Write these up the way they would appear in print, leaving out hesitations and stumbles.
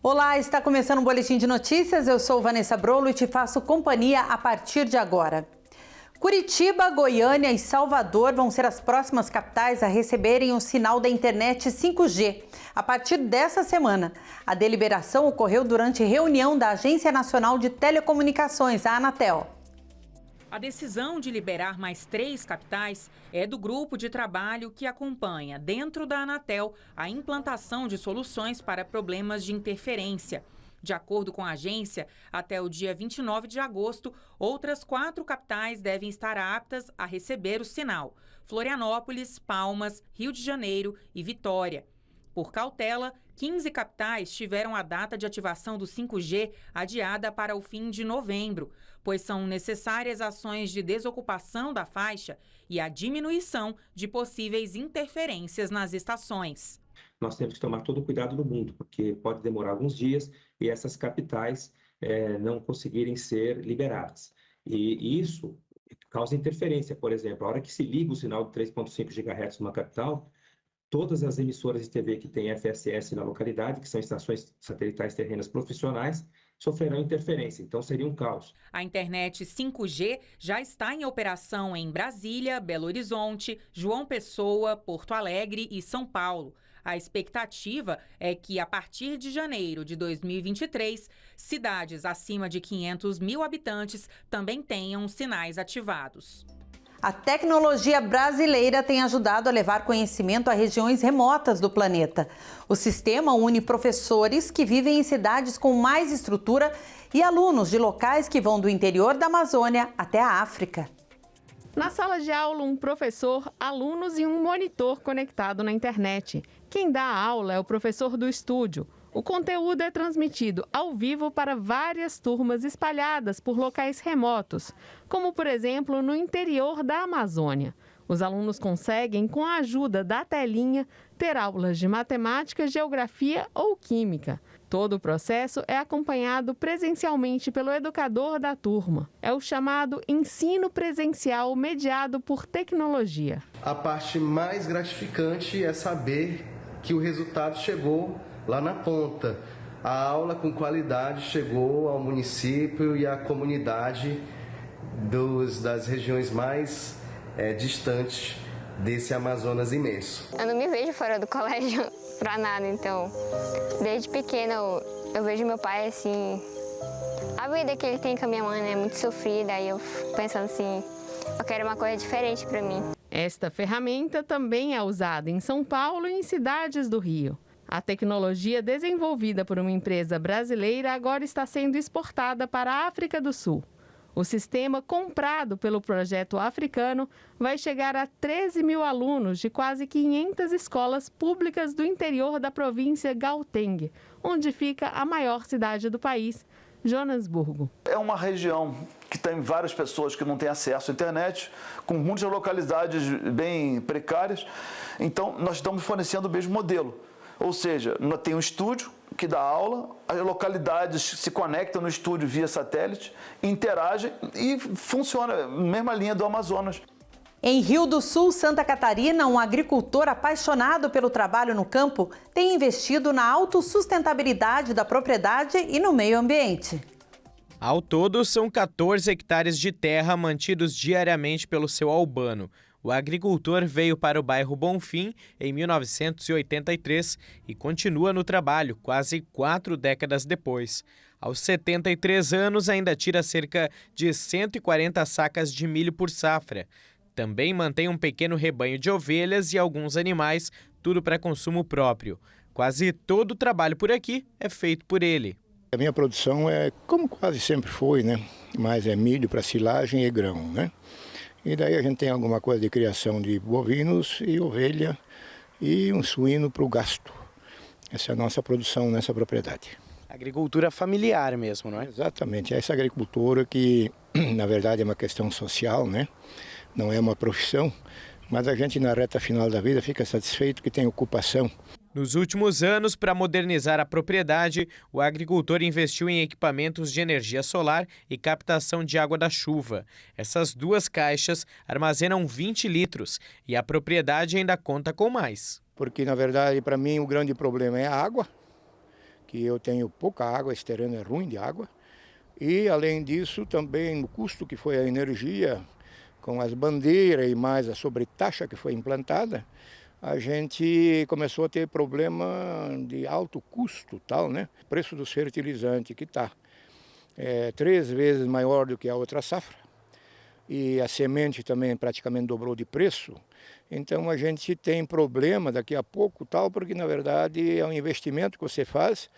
Olá, está começando um boletim de notícias. Eu sou Vanessa Brolo e te faço companhia a partir de agora. Curitiba, Goiânia e Salvador vão ser as próximas capitais a receberem o sinal da internet 5G. A partir dessa semana, a deliberação ocorreu durante reunião da Agência Nacional de Telecomunicações, a Anatel. A decisão de liberar mais 3 capitais é do grupo de trabalho que acompanha, dentro da Anatel, a implantação de soluções para problemas de interferência. De acordo com a agência, até o dia 29 de agosto, outras 4 capitais devem estar aptas a receber o sinal: Florianópolis, Palmas, Rio de Janeiro e Vitória. Por cautela, 15 capitais tiveram a data de ativação do 5G adiada para o fim de novembro, pois são necessárias ações de desocupação da faixa e a diminuição de possíveis interferências nas estações. Nós temos que tomar todo o cuidado do mundo, porque pode demorar alguns dias e essas capitais não conseguirem ser liberadas. E isso causa interferência, por exemplo, a hora que se liga o sinal de 3,5 GHz numa capital, todas as emissoras de TV que têm FSS na localidade, que são estações satelitais terrenas profissionais, sofrerão interferência, então seria um caos. A internet 5G já está em operação em Brasília, Belo Horizonte, João Pessoa, Porto Alegre e São Paulo. A expectativa é que, a partir de janeiro de 2023, cidades acima de 500 mil habitantes também tenham sinais ativados. A tecnologia brasileira tem ajudado a levar conhecimento a regiões remotas do planeta. O sistema une professores que vivem em cidades com mais estrutura e alunos de locais que vão do interior da Amazônia até a África. Na sala de aula, um professor, alunos e um monitor conectado na internet. Quem dá a aula é o professor do estúdio. O conteúdo é transmitido ao vivo para várias turmas espalhadas por locais remotos, como, por exemplo, no interior da Amazônia. Os alunos conseguem, com a ajuda da telinha, ter aulas de matemática, geografia ou química. Todo o processo é acompanhado presencialmente pelo educador da turma. É o chamado ensino presencial mediado por tecnologia. A parte mais gratificante é saber que o resultado chegou lá na ponta. A aula com qualidade chegou ao município e à comunidade das regiões mais distantes desse Amazonas imenso. Eu não me vejo fora do colégio pra nada, então desde pequena eu vejo meu pai assim, a vida que ele tem com a minha mãe é muito sofrida, aí eu fico pensando assim, eu quero uma coisa diferente pra mim. Esta ferramenta também é usada em São Paulo e em cidades do Rio. A tecnologia desenvolvida por uma empresa brasileira agora está sendo exportada para a África do Sul. O sistema, comprado pelo projeto africano, vai chegar a 13 mil alunos de quase 500 escolas públicas do interior da província Gauteng, onde fica a maior cidade do país, Joanesburgo. É uma região que tem várias pessoas que não têm acesso à internet, com muitas localidades bem precárias. Então, nós estamos fornecendo o mesmo modelo. Ou seja, tem um estúdio que dá aula, as localidades se conectam no estúdio via satélite, interagem e funciona, mesma linha do Amazonas. Em Rio do Sul, Santa Catarina, um agricultor apaixonado pelo trabalho no campo tem investido na autossustentabilidade da propriedade e no meio ambiente. Ao todo, são 14 hectares de terra mantidos diariamente pelo seu Albano. O agricultor veio para o bairro Bonfim em 1983 e continua no trabalho quase 4 décadas depois. Aos 73 anos, ainda tira cerca de 140 sacas de milho por safra. Também mantém um pequeno rebanho de ovelhas e alguns animais, tudo para consumo próprio. Quase todo o trabalho por aqui é feito por ele. A minha produção é como quase sempre foi, né? Mas é milho para silagem e grão, né? E daí a gente tem alguma coisa de criação de bovinos e ovelha e um suíno para o gasto. Essa é a nossa produção nessa propriedade. Agricultura familiar mesmo, não é? Exatamente, é essa agricultura que, na verdade, é uma questão social, né? Não é uma profissão, mas a gente na reta final da vida fica satisfeito que tem ocupação. Nos últimos anos, para modernizar a propriedade, o agricultor investiu em equipamentos de energia solar e captação de água da chuva. Essas 2 caixas armazenam 20 litros e a propriedade ainda conta com mais. Porque, na verdade, para mim, o grande problema é a água, que eu tenho pouca água, esse terreno é ruim de água. E, além disso, também o custo que foi a energia, com as bandeiras e mais a sobretaxa que foi implantada, a gente começou a ter problema de alto custo, tal, né? O preço dos fertilizantes que está 3 vezes maior do que a outra safra. E a semente também praticamente dobrou de preço. Então a gente tem problema daqui a pouco, tal, porque na verdade é um investimento que você faz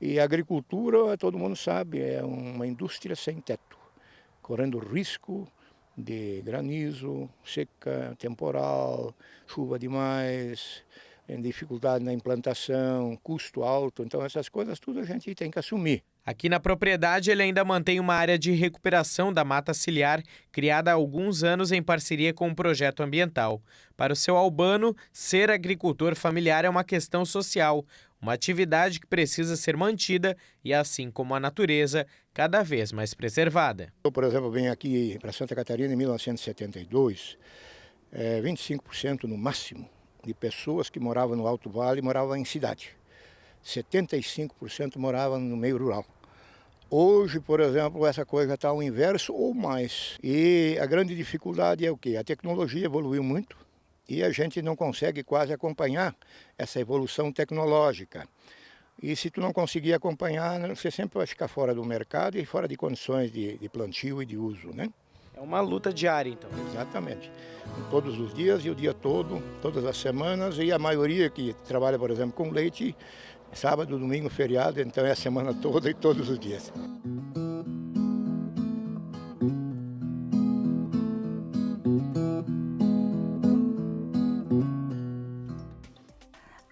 e a agricultura, todo mundo sabe, é uma indústria sem teto, correndo risco de granizo, seca, temporal, chuva demais, dificuldade na implantação, custo alto. Então essas coisas tudo a gente tem que assumir. Aqui na propriedade ele ainda mantém uma área de recuperação da mata ciliar, criada há alguns anos em parceria com um projeto ambiental. Para o seu Albano, ser agricultor familiar é uma questão social, uma atividade que precisa ser mantida e, assim como a natureza, cada vez mais preservada. Eu, por exemplo, venho aqui para Santa Catarina em 1972, 25% no máximo de pessoas que moravam no Alto Vale moravam em cidade. 75% moravam no meio rural. Hoje, por exemplo, essa coisa está ao inverso ou mais. E a grande dificuldade é o quê? A tecnologia evoluiu muito e a gente não consegue quase acompanhar essa evolução tecnológica. E se tu não conseguir acompanhar, você sempre vai ficar fora do mercado e fora de condições de plantio e de uso, né? É uma luta diária, então. Exatamente. Todos os dias e o dia todo, todas as semanas. E a maioria que trabalha, por exemplo, com leite, sábado, domingo, feriado, então é a semana toda e todos os dias.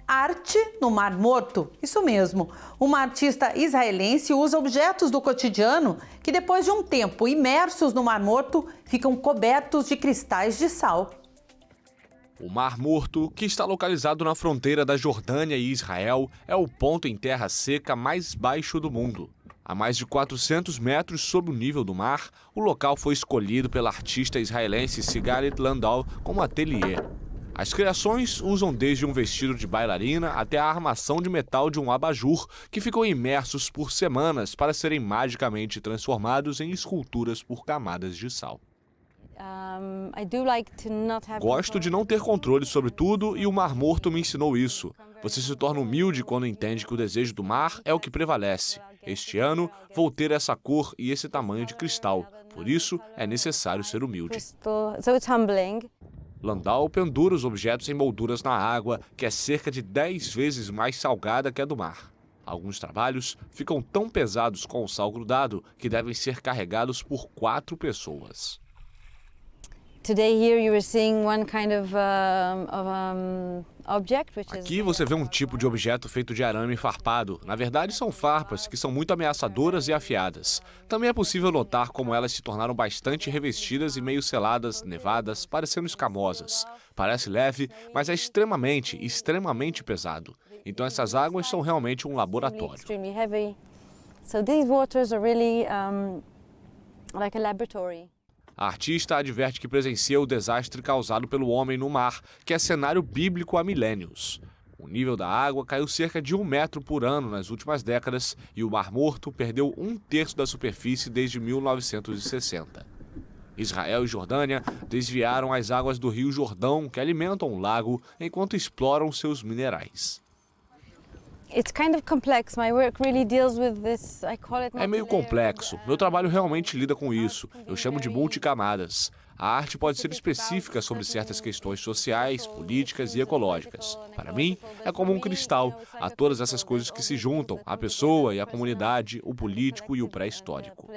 Arte no Mar Morto, isso mesmo. Uma artista israelense usa objetos do cotidiano que, depois de um tempo imersos no Mar Morto, ficam cobertos de cristais de sal. O Mar Morto, que está localizado na fronteira da Jordânia e Israel, é o ponto em terra seca mais baixo do mundo. A mais de 400 metros sob o nível do mar, o local foi escolhido pela artista israelense Sigalit Landau como ateliê. As criações usam desde um vestido de bailarina até a armação de metal de um abajur, que ficou imersos por semanas para serem magicamente transformados em esculturas por camadas de sal. Gosto de não ter controle sobre tudo e o Mar Morto me ensinou isso. Você se torna humilde quando entende que o desejo do mar é o que prevalece. Este ano, vou ter essa cor e esse tamanho de cristal. Por isso, é necessário ser humilde. Landau pendura os objetos em molduras na água, que é cerca de 10 vezes mais salgada que a do mar. Alguns trabalhos ficam tão pesados com o sal grudado que devem ser carregados por 4 pessoas. Aqui você vê um tipo de objeto feito de arame farpado. Na verdade, são farpas que são muito ameaçadoras e afiadas. Também é possível notar como elas se tornaram bastante revestidas e meio seladas, nevadas, parecendo escamosas. Parece leve, mas é extremamente pesado. Então essas águas são realmente um laboratório. A artista adverte que presencia o desastre causado pelo homem no mar, que é cenário bíblico há milênios. O nível da água caiu cerca de 1 metro por ano nas últimas décadas e o Mar Morto perdeu 1/3 da superfície desde 1960. Israel e Jordânia desviaram as águas do rio Jordão, que alimentam o lago, enquanto exploram seus minerais. É meio complexo. Meu trabalho realmente lida com isso. Eu chamo de multicamadas. A arte pode ser específica sobre certas questões sociais, políticas e ecológicas. Para mim, é como um cristal. Há todas essas coisas que se juntam, a pessoa e a comunidade, o político e o pré-histórico.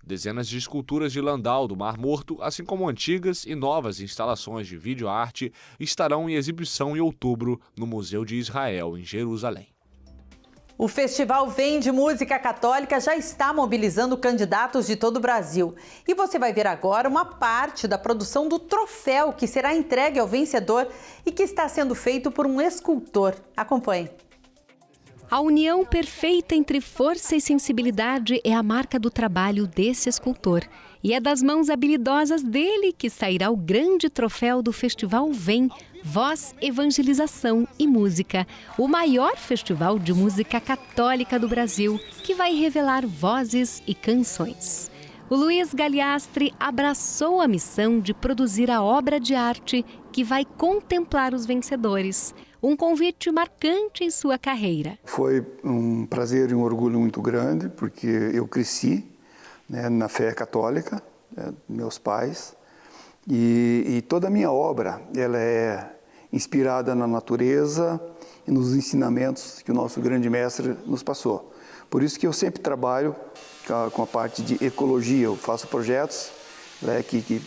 Dezenas de esculturas de Landau do Mar Morto, assim como antigas e novas instalações de videoarte, estarão em exibição em outubro no Museu de Israel, em Jerusalém. O Festival Vem de Música Católica já está mobilizando candidatos de todo o Brasil. E você vai ver agora uma parte da produção do troféu que será entregue ao vencedor e que está sendo feito por um escultor. Acompanhe. A união perfeita entre força e sensibilidade é a marca do trabalho desse escultor. E é das mãos habilidosas dele que sairá o grande troféu do Festival Vem, Voz, Evangelização e Música, o maior festival de música católica do Brasil, que vai revelar vozes e canções. O Luiz Gagliastri abraçou a missão de produzir a obra de arte que vai contemplar os vencedores. Um convite marcante em sua carreira. Foi um prazer e um orgulho muito grande, porque eu cresci, né, na fé católica, meus pais, e toda a minha obra ela é inspirada na natureza e nos ensinamentos que o nosso grande mestre nos passou. Por isso que eu sempre trabalho com a parte de ecologia. Eu faço projetos, né, que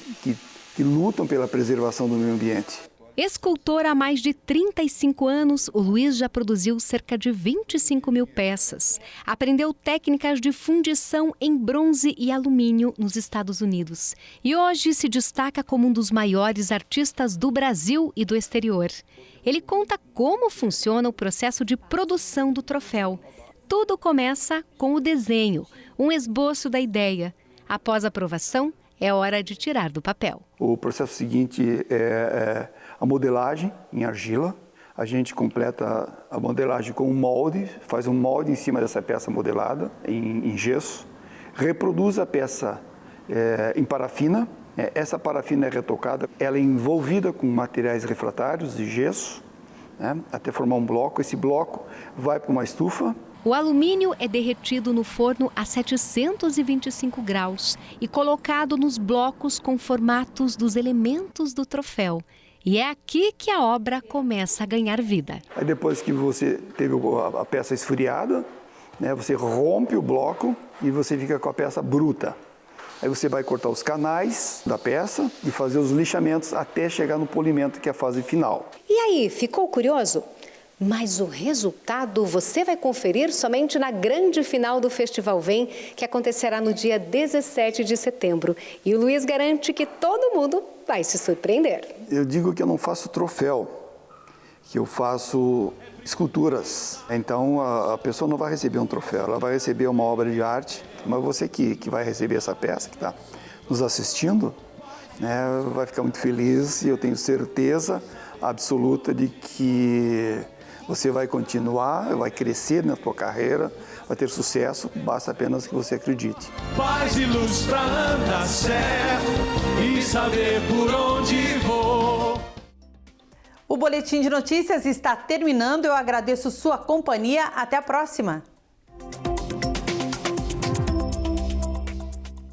lutam pela preservação do meio ambiente. Escultor há mais de 35 anos, o Luiz já produziu cerca de 25 mil peças. Aprendeu técnicas de fundição em bronze e alumínio nos Estados Unidos. E hoje se destaca como um dos maiores artistas do Brasil e do exterior. Ele conta como funciona o processo de produção do troféu. Tudo começa com o desenho, um esboço da ideia. Após a aprovação, é hora de tirar do papel. O processo seguinte é a modelagem em argila. A gente completa a modelagem com um molde, faz um molde em cima dessa peça modelada em gesso, reproduz a peça em parafina. Essa parafina é retocada, ela é envolvida com materiais refratários de gesso, né, até formar um bloco. Esse bloco vai para uma estufa. O alumínio é derretido no forno a 725 graus e colocado nos blocos com formatos dos elementos do troféu. E é aqui que a obra começa a ganhar vida. Aí depois que você teve a peça esfriada, né, você rompe o bloco e você fica com a peça bruta. Aí você vai cortar os canais da peça e fazer os lixamentos até chegar no polimento, que é a fase final. E aí, ficou curioso? Mas o resultado você vai conferir somente na grande final do Festival Vem, que acontecerá no dia 17 de setembro. E o Luiz garante que todo mundo vai se surpreender. Eu digo que eu não faço troféu, que eu faço esculturas. Então a pessoa não vai receber um troféu, ela vai receber uma obra de arte. Mas você que vai receber essa peça, que está nos assistindo, né, vai ficar muito feliz, e eu tenho certeza absoluta de que você vai continuar, vai crescer na sua carreira, vai ter sucesso, basta apenas que você acredite. Paz e luz pra andar certo e saber por onde vou. O Boletim de Notícias está terminando. Eu agradeço sua companhia. Até a próxima.